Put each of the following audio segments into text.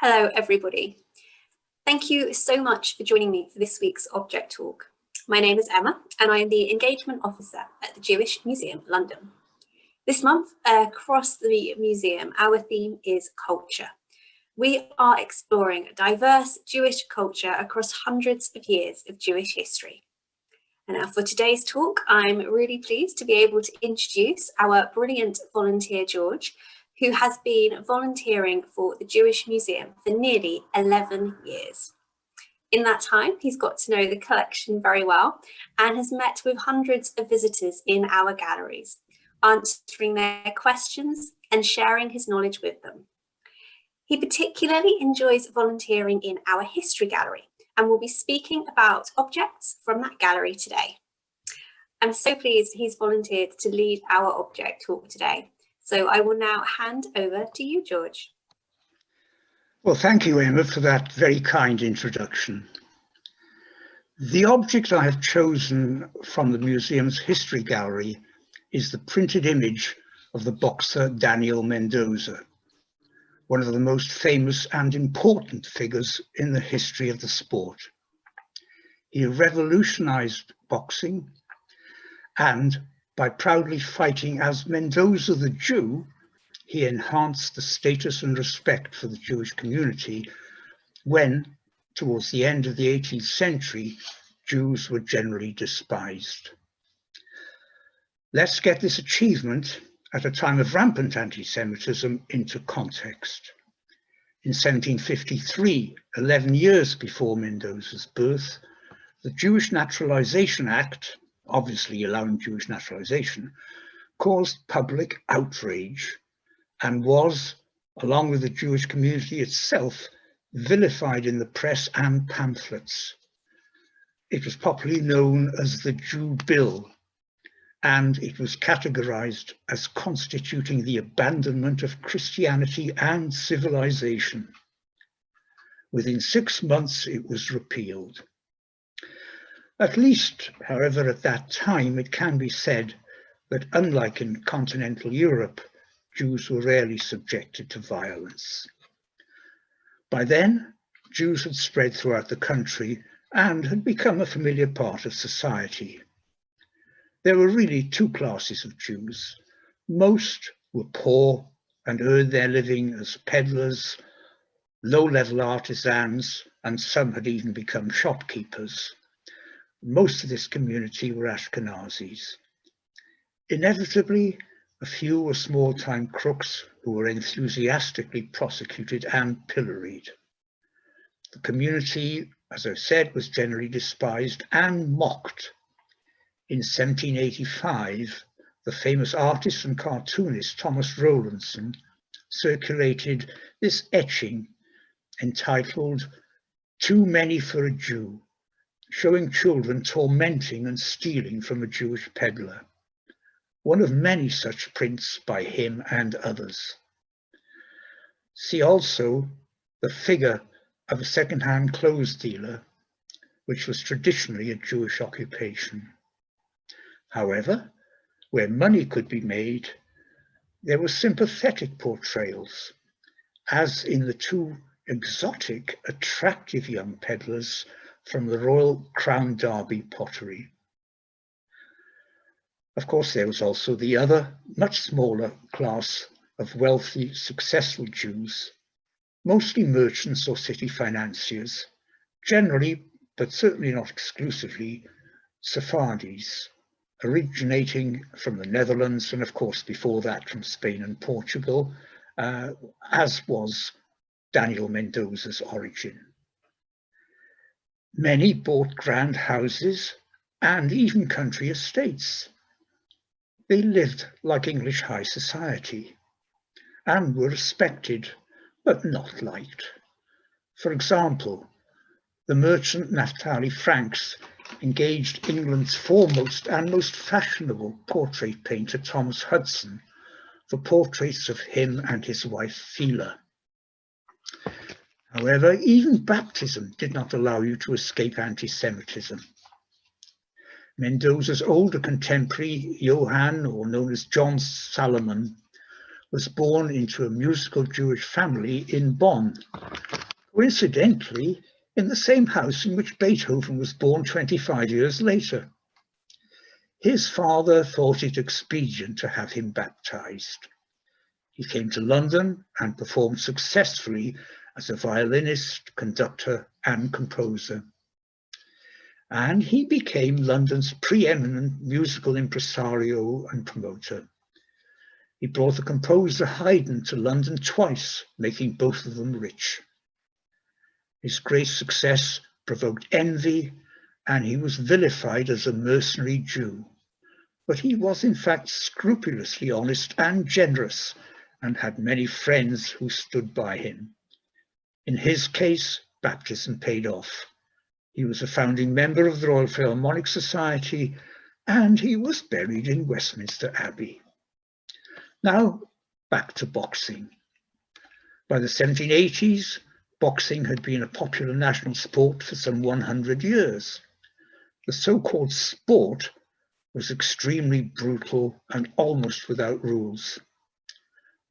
Hello, everybody. Thank you so much for joining me for this week's Object Talk. My name is Emma, and I am the Engagement Officer at the Jewish Museum, London. This month, across the museum, our theme is culture. We are exploring diverse Jewish culture across hundreds of years of Jewish history. And now for today's talk, I'm really pleased to be able to introduce our brilliant volunteer, George, who has been volunteering for the Jewish Museum for nearly 11 years. In that time, he's got to know the collection very well and has met with hundreds of visitors in our galleries, answering their questions and sharing his knowledge with them. He particularly enjoys volunteering in our history gallery and will be speaking about objects from that gallery today. I'm so pleased he's volunteered to lead our object talk today. So I will now hand over to you, George. Well, thank you, Emma, for that very kind introduction. The object I have chosen from the museum's history gallery is the printed image of the boxer Daniel Mendoza, one of the most famous and important figures in the history of the sport. He revolutionized boxing, and by proudly fighting as Mendoza the Jew, he enhanced the status and respect for the Jewish community when, towards the end of the 18th century, Jews were generally despised. Let's get this achievement at a time of rampant anti-Semitism into context. In 1753, 11 years before Mendoza's birth, the Jewish Naturalization Act, obviously allowing Jewish naturalization, caused public outrage and was, along with the Jewish community itself, vilified in the press and pamphlets. It was popularly known as the Jew Bill, and it was categorized as constituting the abandonment of Christianity and civilization. Within 6 months, it was repealed. At least, however, at that time, it can be said that unlike in continental Europe, Jews were rarely subjected to violence. By then, Jews had spread throughout the country and had become a familiar part of society. There were really two classes of Jews. Most were poor and earned their living as peddlers, low-level artisans, and some had even become shopkeepers. Most of this community were Ashkenazis. Inevitably, a few were small-time crooks who were enthusiastically prosecuted and pilloried. The community, as I said, was generally despised and mocked. In 1785, the famous artist and cartoonist Thomas Rowlandson circulated this etching entitled "Too Many for a Jew," showing children tormenting and stealing from a Jewish peddler. One of many such prints by him and others. See also the figure of a second-hand clothes dealer, which was traditionally a Jewish occupation. However, where money could be made, there were sympathetic portrayals, as in the two exotic, attractive young peddlers from the Royal Crown Derby pottery. Of course, there was also the other, much smaller class of wealthy, successful Jews, mostly merchants or city financiers, generally, but certainly not exclusively, Sephardis, originating from the Netherlands and, of course, before that from Spain and Portugal, as was Daniel Mendoza's origin. Many bought grand houses and even country estates. They lived like English high society and were respected, but not liked. For example, the merchant Naphtali Franks engaged England's foremost and most fashionable portrait painter Thomas Hudson for portraits of him and his wife Phila. However, even baptism did not allow you to escape anti-Semitism. Mendoza's older contemporary, Johann, or known as John Salomon, was born into a musical Jewish family in Bonn, coincidentally in the same house in which Beethoven was born 25 years later. His father thought it expedient to have him baptized. He came to London and performed successfully as a violinist, conductor, and composer. And he became London's preeminent musical impresario and promoter. He brought the composer Haydn to London twice, making both of them rich. His great success provoked envy, and he was vilified as a mercenary Jew. But he was in fact scrupulously honest and generous, and had many friends who stood by him. In his case, baptism paid off. He was a founding member of the Royal Philharmonic Society, and he was buried in Westminster Abbey. Now, back to boxing. By the 1780s, boxing had been a popular national sport for some 100 years. The so-called sport was extremely brutal and almost without rules.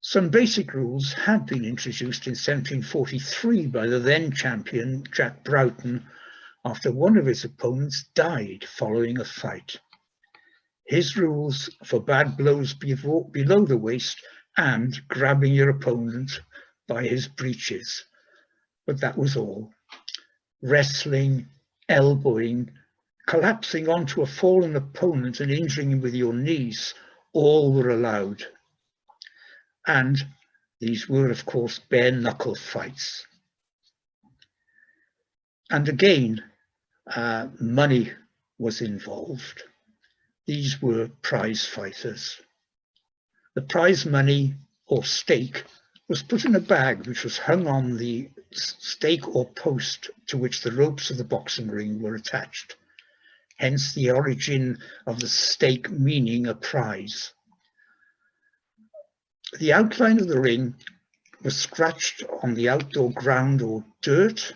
Some basic rules had been introduced in 1743 by the then champion Jack Broughton after one of his opponents died following a fight. His rules forbade blows below the waist and grabbing your opponent by his breeches. But that was all. Wrestling, elbowing, collapsing onto a fallen opponent and injuring him with your knees, all were allowed. And these were, of course, bare-knuckle fights. And again, money was involved. These were prize fighters. The prize money, or stake, was put in a bag which was hung on the stake or post to which the ropes of the boxing ring were attached. Hence the origin of the stake meaning a prize. The outline of the ring was scratched on the outdoor ground or dirt,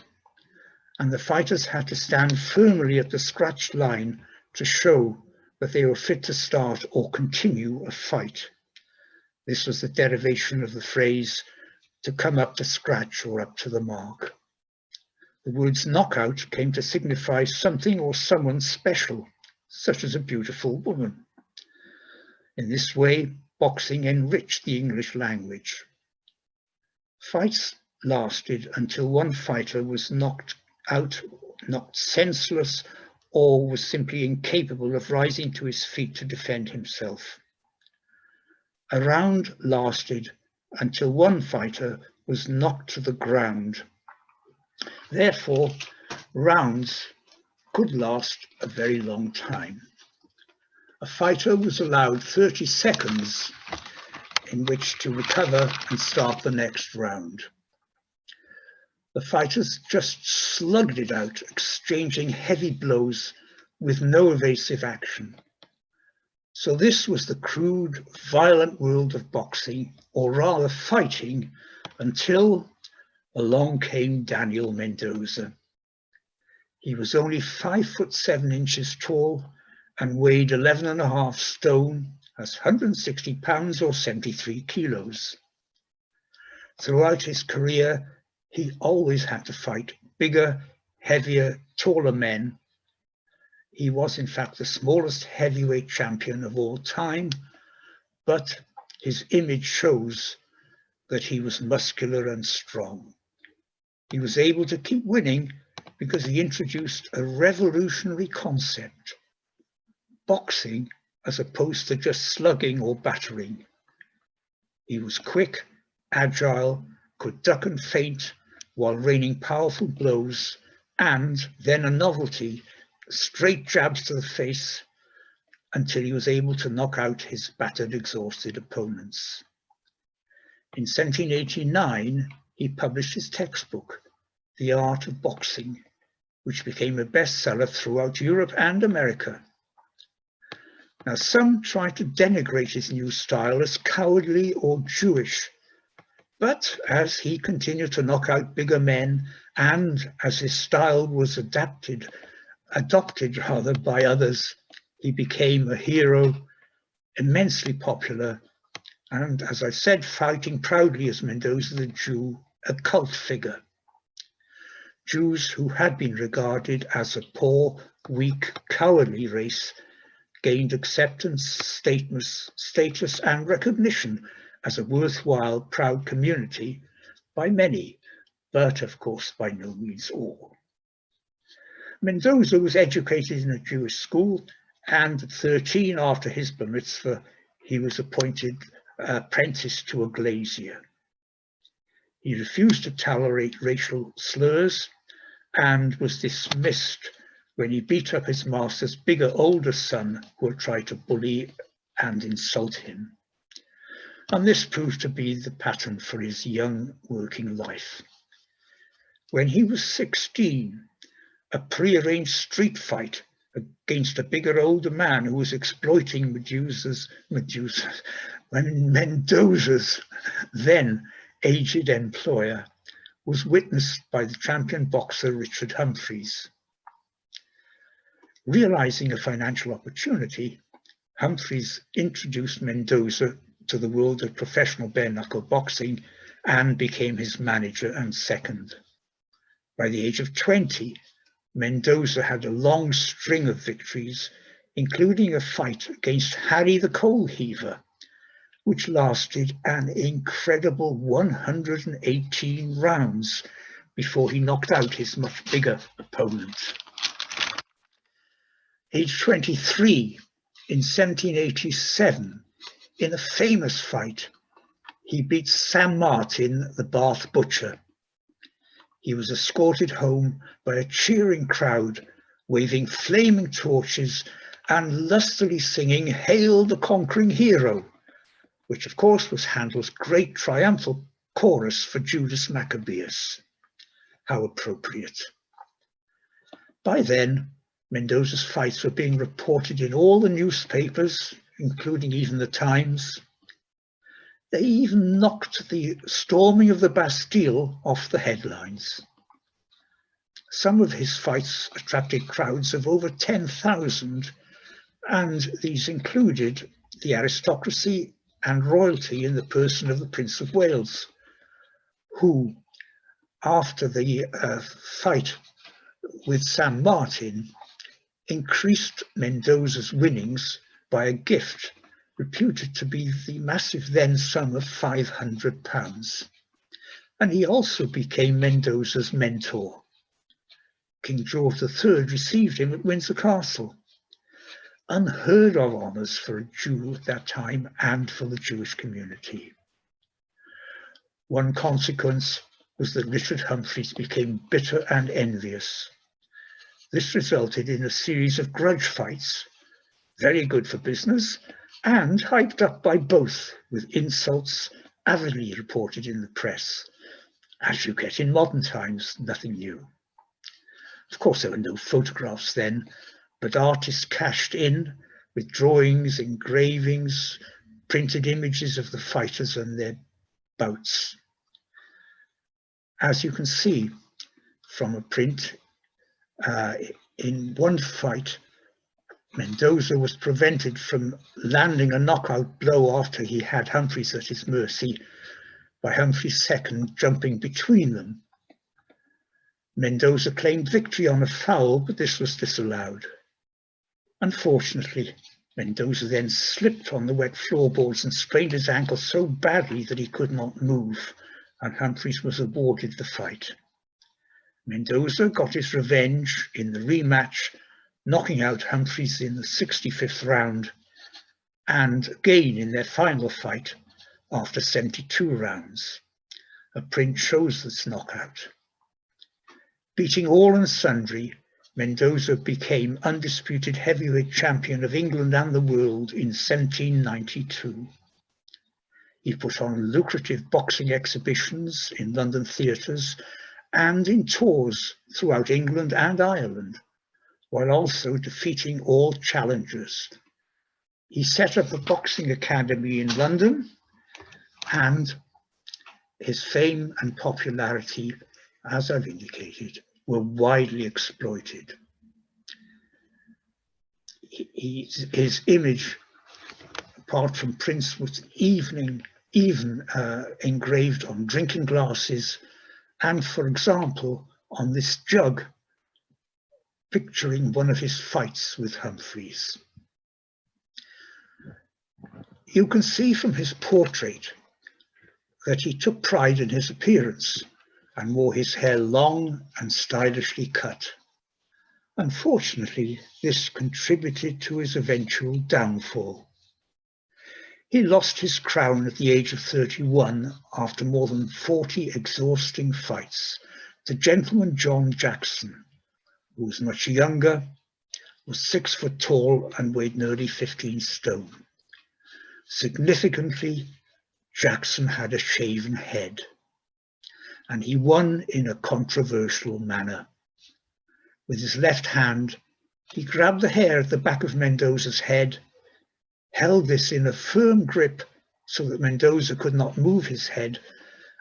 and the fighters had to stand firmly at the scratched line to show that they were fit to start or continue a fight. This was the derivation of the phrase to come up to scratch or up to the mark. The words knockout came to signify something or someone special, such as a beautiful woman. In this way, boxing enriched the English language. Fights lasted until one fighter was knocked out, knocked senseless, or was simply incapable of rising to his feet to defend himself. A round lasted until one fighter was knocked to the ground. Therefore, rounds could last a very long time. A fighter was allowed 30 seconds in which to recover and start the next round. The fighters just slugged it out, exchanging heavy blows with no evasive action. So this was the crude, violent world of boxing, or rather fighting, until along came Daniel Mendoza. He was only 5'7" tall and weighed 11.5 stone, that's 160 pounds or 73 kilos. Throughout his career, he always had to fight bigger, heavier, taller men. He was in fact the smallest heavyweight champion of all time, but his image shows that he was muscular and strong. He was able to keep winning because he introduced a revolutionary concept: boxing as opposed to just slugging or battering. He was quick, agile, could duck and feint while raining powerful blows, and then a novelty, straight jabs to the face, until he was able to knock out his battered, exhausted opponents. In 1789, he published his textbook, The Art of Boxing, which became a bestseller throughout Europe and America. Now, some tried to denigrate his new style as cowardly or Jewish, but as he continued to knock out bigger men, and as his style was adopted by others, he became a hero, immensely popular, and, as I said, fighting proudly as Mendoza the Jew, a cult figure. Jews who had been regarded as a poor, weak, cowardly race gained acceptance, status and recognition as a worthwhile, proud community by many, but of course by no means all. Mendoza was educated in a Jewish school, and at 13, after his bar mitzvah, he was appointed apprentice to a glazier. He refused to tolerate racial slurs and was dismissed when he beat up his master's bigger, older son who had tried to bully and insult him. And this proved to be the pattern for his young working life. When he was 16, a prearranged street fight against a bigger, older man who was exploiting Mendoza's then aged employer was witnessed by the champion boxer Richard Humphreys. Realizing a financial opportunity, Humphreys introduced Mendoza to the world of professional bare-knuckle boxing and became his manager and second. By the age of 20, Mendoza had a long string of victories, including a fight against Harry the Coal Heaver, which lasted an incredible 118 rounds before he knocked out his much bigger opponent. Age 23, in 1787, in a famous fight, he beat Sam Martin, the Bath butcher. He was escorted home by a cheering crowd, waving flaming torches and lustily singing "Hail the Conquering Hero," which of course was Handel's great triumphal chorus for Judas Maccabeus. How appropriate. By then, Mendoza's fights were being reported in all the newspapers, including even the Times. They even knocked the storming of the Bastille off the headlines. Some of his fights attracted crowds of over 10,000, and these included the aristocracy and royalty in the person of the Prince of Wales, who, after the fight with Sam Martin, increased Mendoza's winnings by a gift reputed to be the massive then sum of £500. And he also became Mendoza's mentor. King George III received him at Windsor Castle. Unheard of honours for a Jew at that time and for the Jewish community. One consequence was that Richard Humphreys became bitter and envious. This resulted in a series of grudge fights, very good for business and hyped up by both, with insults avidly reported in the press. As you get in modern times, nothing new. Of course, there were no photographs then, but artists cashed in with drawings, engravings, printed images of the fighters and their bouts. As you can see from a print, in one fight, Mendoza was prevented from landing a knockout blow after he had Humphreys at his mercy by Humphreys' second jumping between them. Mendoza claimed victory on a foul, but this was disallowed. Unfortunately, Mendoza then slipped on the wet floorboards and sprained his ankle so badly that he could not move, and Humphreys was awarded the fight. Mendoza got his revenge in the rematch, knocking out Humphreys in the 65th round, and again in their final fight after 72 rounds. A print shows this knockout. Beating all and sundry, Mendoza became undisputed heavyweight champion of England and the world in 1792. He put on lucrative boxing exhibitions in London theatres and in tours throughout England and Ireland, while also defeating all challengers. He set up a boxing academy in London, and his fame and popularity, as I've indicated, were widely exploited. His image apart from prints, was even engraved on drinking glasses and, for example, on this jug, picturing one of his fights with Humphreys. You can see from his portrait that he took pride in his appearance and wore his hair long and stylishly cut. Unfortunately, this contributed to his eventual downfall. He lost his crown at the age of 31 after more than 40 exhausting fights to gentleman John Jackson, who was much younger, was 6 foot tall and weighed nearly 15 stone. Significantly, Jackson had a shaven head, and he won in a controversial manner. With his left hand, he grabbed the hair at the back of Mendoza's head, held this in a firm grip so that Mendoza could not move his head,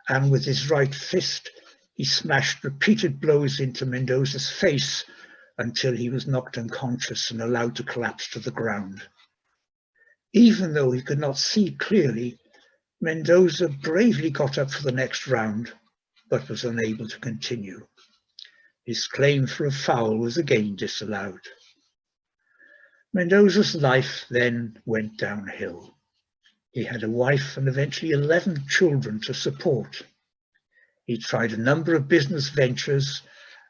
and with his right fist, he smashed repeated blows into Mendoza's face until he was knocked unconscious and allowed to collapse to the ground. Even though he could not see clearly, Mendoza bravely got up for the next round, but was unable to continue. His claim for a foul was again disallowed. Mendoza's life then went downhill. He had a wife and eventually 11 children to support. He tried a number of business ventures,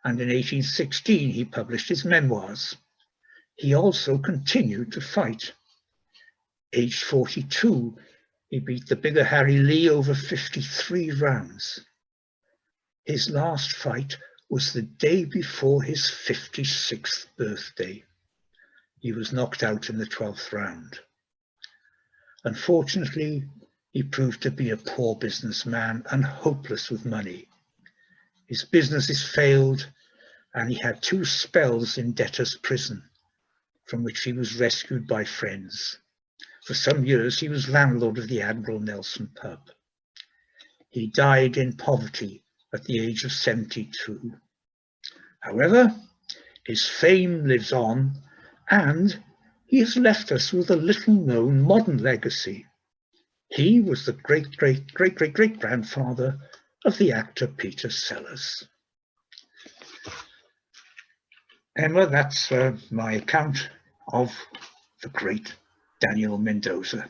and in 1816 he published his memoirs. He also continued to fight. Aged 42, he beat the bigger Harry Lee over 53 rounds. His last fight was the day before his 56th birthday. He was knocked out in the 12th round. Unfortunately, he proved to be a poor businessman and hopeless with money. His businesses failed, and he had 2 spells in debtor's prison, from which he was rescued by friends. For some years, he was landlord of the Admiral Nelson pub. He died in poverty at the age of 72. However, his fame lives on, and he has left us with a little-known modern legacy. He was the great-great-great-great-great-grandfather of the actor Peter Sellers. Emma, that's my account of the great Daniel Mendoza.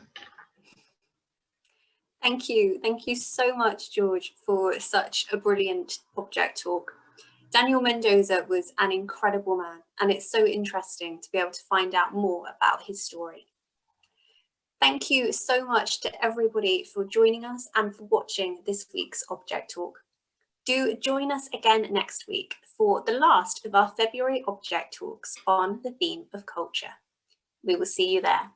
Thank you. Thank you so much, George, for such a brilliant object talk. Daniel Mendoza was an incredible man, and it's so interesting to be able to find out more about his story. Thank you so much to everybody for joining us and for watching this week's Object Talk. Do join us again next week for the last of our February Object Talks on the theme of culture. We will see you there.